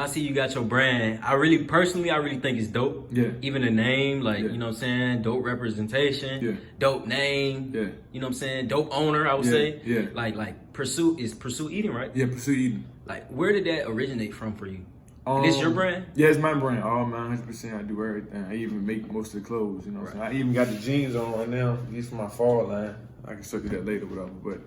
I see you got your brand. I really think it's dope. Yeah. Even the name, like, Yeah. you know what I'm saying? Dope representation. Yeah. Dope name. Yeah. You know what I'm saying? Dope owner, I would say. Yeah. Like Pursue Eating, right? Yeah, Pursue Eating. Like, where did that originate from for you? This your brand? Yeah, it's my brand. Oh man, 100%. I do everything. I even make most of the clothes. You know what I'm saying? I even got the jeans on right now. These for my fall line. I can show you that later, whatever. But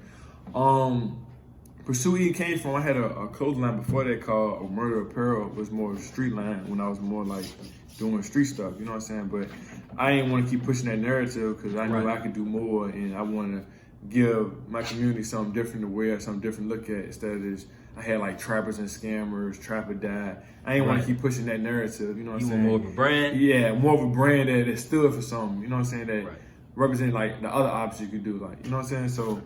Pursue Eating came from, I had a clothing line before that called Murder Apparel. It was more of a street line when I was more like doing street stuff. You know what I'm saying? But I didn't want to keep pushing that narrative because I knew I could do more, and I wanted to give my community something different to wear, something different to look at, instead of this. I had like trappers and scammers, trap or die. I didn't want to keep pushing that narrative, you know what I'm saying? You want more of a brand? Yeah, more of a brand that stood for something, you know what I'm saying? That represented like the other options you could do, like, you know what I'm saying? So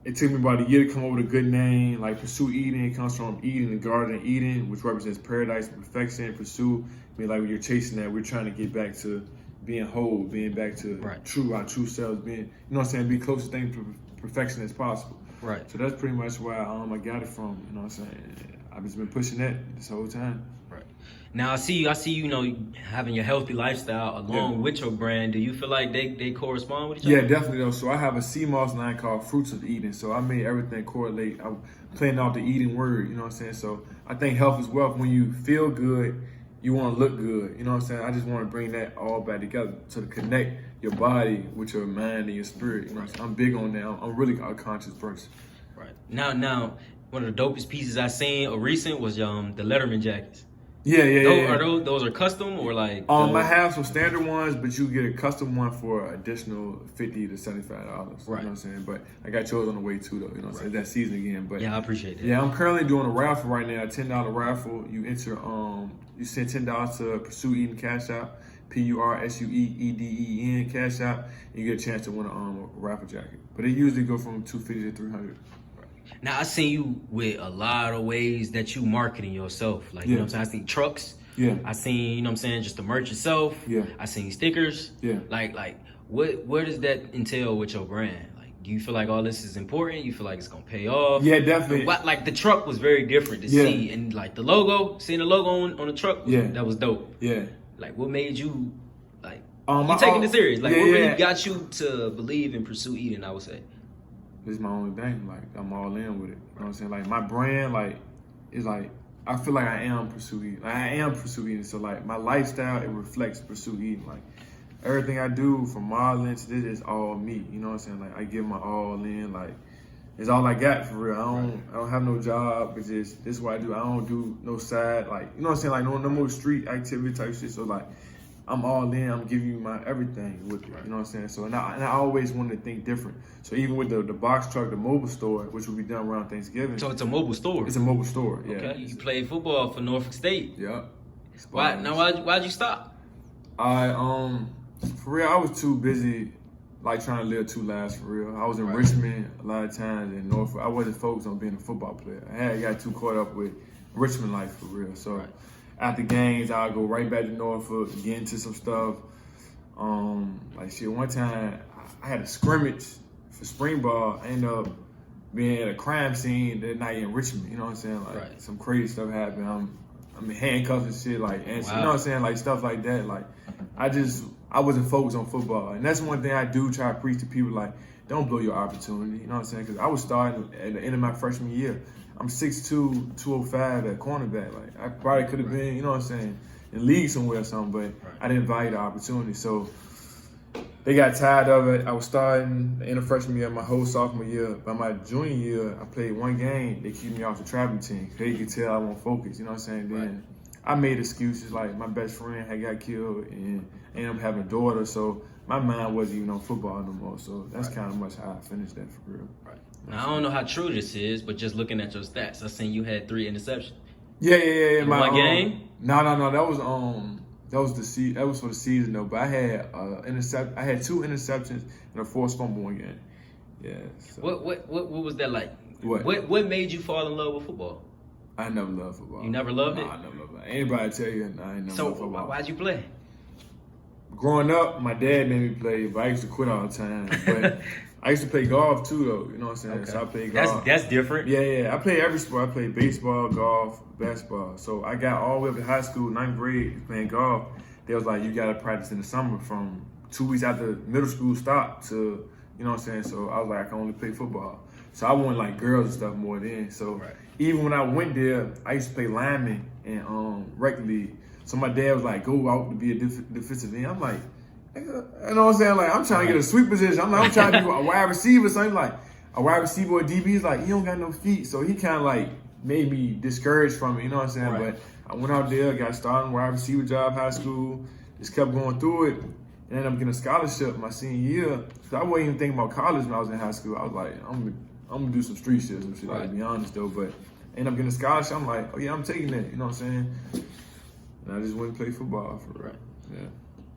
it took me about a year to come up with a good name. Like Pursue Eating, it comes from Eden, the Garden of Eden, which represents paradise and perfection. Pursue, I mean, like when you're chasing that, we're trying to get back to being whole, being back to our true selves, being, you know what I'm saying, be closest thing to perfection as possible. Right. So that's pretty much where I got it from, you know what I'm saying? I've just been pushing that this whole time. Right. Now I see you, you know, having your healthy lifestyle along with your brand. Do you feel like they correspond with each other? Yeah, definitely though. So I have a CMOS line called Fruits of Eden. So I made everything correlate. I'm playing off the Eden word, you know what I'm saying? So I think health is wealth. When you feel good, you want to look good, you know what I'm saying? I just want to bring that all back together to connect your body with your mind and your spirit. You know what I'm saying? I'm big on that. I'm really a conscious person. Right. Now, one of the dopest pieces I seen or recent was the Letterman jackets. Yeah. Those are custom or like? I have some standard ones, but you get a custom one for additional $50 to $75. You know what I'm saying? But I got yours on the way too, though. You know what I'm saying? That season again. But yeah, I appreciate that. Yeah, I'm currently doing a raffle right now, a $10 raffle. You enter, you send $10 to Pursue Eden Cash App, PURSUEEDEN Cash App, and you get a chance to win a raffle jacket. But it usually go from $250 to $300. Now I seen you with a lot of ways that you marketing yourself. Like, you know what I'm saying? I seen trucks. Yeah. I seen, you know what I'm saying, just the merch itself. Yeah. I seen stickers. Yeah. Like what does that entail with your brand? Like, do you feel like all this is important? You feel like it's gonna pay off? Yeah, definitely. Like the truck was very different to see, and like the logo, seeing the logo on the truck, that was dope. Yeah. Like, what made you like you taking it serious? Like, what really got you to believe and pursue eating? I would say. This is my only thing. Like, I'm all in with it. You know what I'm saying? Like, my brand, like, is like, I feel like I am Pursue Eating. Like, I am Pursue Eating. So, like, my lifestyle, it reflects Pursue Eating. Like, everything I do, from modeling to this, is all me. You know what I'm saying? Like, I give my all in. Like, it's all I got for real. I don't have no job. It's just, this is what I do. I don't do no side, like, you know what I'm saying? Like, no more street activity type shit. So, like, I'm all in. I'm giving you my everything with it. You know what I'm saying? So, and I always wanted to think different. So even with the box truck, the mobile store, which will be done around Thanksgiving. So it's a mobile store. It's a mobile store. Yeah. Okay. You played football for Norfolk State. Yeah. Why'd you stop? For real, I was too busy, like trying to live two lives for real. I was in Richmond a lot of times in Norfolk. I wasn't focused on being a football player. I got too caught up with Richmond life for real. So. After games, I'll go right back to Norfolk, get into some stuff. Like shit, one time I had a scrimmage for spring ball. I ended up being at a crime scene that night in Richmond. You know what I'm saying? Like some crazy stuff happened. I'm in handcuffs and shit. Like, and you know what I'm saying? Like stuff like that. Like, I wasn't focused on football, and that's one thing I do try to preach to people. Like, don't blow your opportunity. You know what I'm saying? Because I was starting at the end of my freshman year. I'm 6'2", 205 at cornerback. Like, I probably could have been, you know what I'm saying, in league somewhere or something, but I didn't value the opportunity. So they got tired of it. I was starting in the freshman year, my whole sophomore year. By my junior year, I played one game. They kept me off the traveling team. They could tell I won't focus, you know what I'm saying? Then I made excuses, like my best friend had got killed and I ended up having a daughter, so my mind wasn't even on football no more. So that's kind of much how I finished that for real. Now, I don't know how true this is, but just looking at your stats, I seen you had 3 interceptions. Yeah. In one game? No. That was that was for the season though. But I had I had 2 interceptions and a forced fumble one game. Yeah. So. What was that like? What made you fall in love with football? I never loved football. You never loved it? No, I never loved it. Anybody tell you I ain't never loved football. So why'd you play? Growing up, my dad made me play, but I used to quit all the time. But I used to play golf too, though. You know what I'm saying? Okay. So I played golf. That's different. Yeah. I played every sport. I played baseball, golf, basketball. So I got all the way up to high school, 9th grade, playing golf. They was like, you got to practice in the summer from 2 weeks after middle school stopped to, you know what I'm saying? So I was like, I can only play football. So I wanted like girls and stuff more then. So even when I went there, I used to play lineman and rec league. So my dad was like, go out to be a defensive end. I'm like, you know what I'm saying? Like, I'm trying to get a sweet position. I'm trying to be a wide receiver. So I'm like, a wide receiver or DB is like, he don't got no feet. So he kind of like made me discouraged from it, you know what I'm saying? But I went out there, got started wide receiver job, high school, just kept going through it. And ended up getting a scholarship my senior year. So I wasn't even thinking about college when I was in high school. I was like, I'm gonna do some street shit, some shit, like, to be honest though. But ended up getting a scholarship. I'm like, oh yeah, I'm taking that, you know what I'm saying? And I just went and played football for real. Yeah.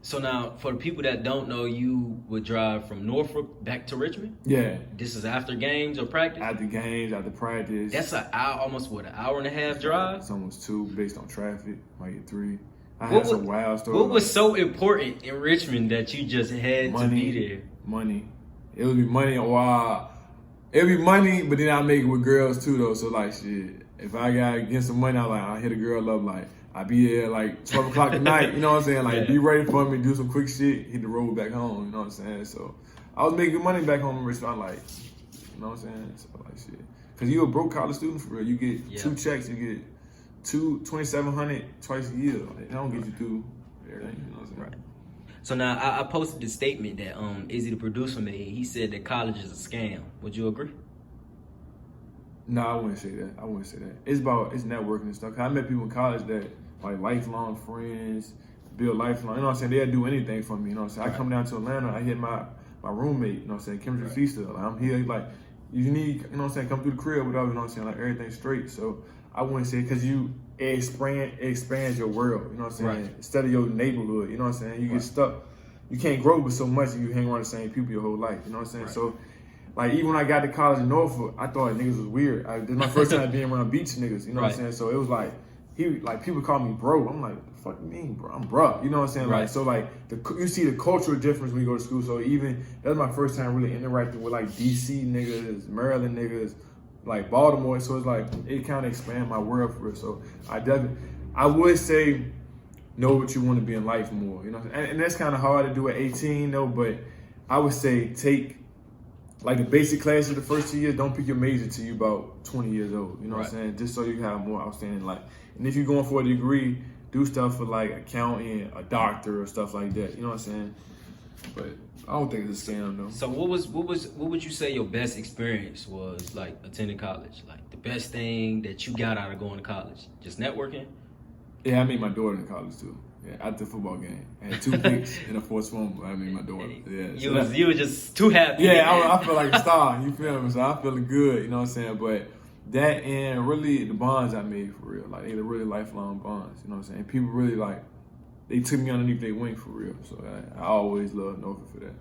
So now, for the people that don't know, you would drive from Norfolk back to Richmond? Yeah. This is after games or practice? After games, after practice. That's an hour, almost what, an hour and a half drive? It's almost 2 based on traffic. Might get 3. I had some wild stories. What was so important in Richmond that you just had to be there? Money. It would be money. Wow. It would be money, but then I make it with girls too though. So like shit, if I got get some money, I hit a girl up like, I be there like 12 o'clock at night, you know what I'm saying? Like, be ready for me, do some quick shit, hit the road back home, you know what I'm saying? So, I was making money back home in Richmond, like, you know what I'm saying? So, like, shit. Because you a broke college student for real. You get 2 checks, you get $2,700 twice a year. Like, that don't get you through everything, you know what I'm saying? Right. So now, I posted a statement that Izzy, the producer, made. He said that college is a scam. Would you agree? No, I wouldn't say that. It's networking and stuff. 'Cause I met people in college that like lifelong friends, build lifelong. You know what I'm saying? They'll do anything for me. You know what I'm saying? I come down to Atlanta. I hit my roommate. You know what I'm saying? Chemistry Feaster. Like, I'm here. Like, you need. You know what I'm saying? Come through the crib, whatever. You know what I'm saying? Like, everything's straight. So I wouldn't say because it expands your world. You know what I'm saying? Right. Instead of your neighborhood. You know what I'm saying? You get stuck. You can't grow with so much if you hang around the same people your whole life. You know what I'm saying? So. Like, even when I got to college in Norfolk, I thought niggas was weird. This is my first time being around beach niggas, you know what I'm saying? So it was like, people call me bro. I'm like, what the fuck you mean, bro? I'm bro. You know what I'm saying? Like, so like, you see the cultural difference when you go to school. So even, that was my first time really interacting with like DC niggas, Maryland niggas, like Baltimore. So it's like, it kind of expanded my world for it. So I would say, know what you want to be in life more, you know? And that's kind of hard to do at 18 though, but I would say take, like the basic classes the first 2 years, don't pick your major till you about 20 years old. You know what I'm saying? Just so you can have more outstanding life. And if you're going for a degree, do stuff for like accounting, a doctor or stuff like that. You know what I'm saying? But I don't think it's a scam though. So what would you say your best experience was like attending college? Like the best thing that you got out of going to college? Just networking? Yeah, I made my daughter in college too. Yeah, at the football game. I had 2 picks and a forced fumble. I made my daughter. Yeah. You were just too happy. Yeah, I feel like a star. You feel me? So I'm feeling good. You know what I'm saying? But that and really the bonds I made for real. Like, they're really lifelong bonds. You know what I'm saying? People really like, they took me underneath their wing for real. So I always love Norfolk for that.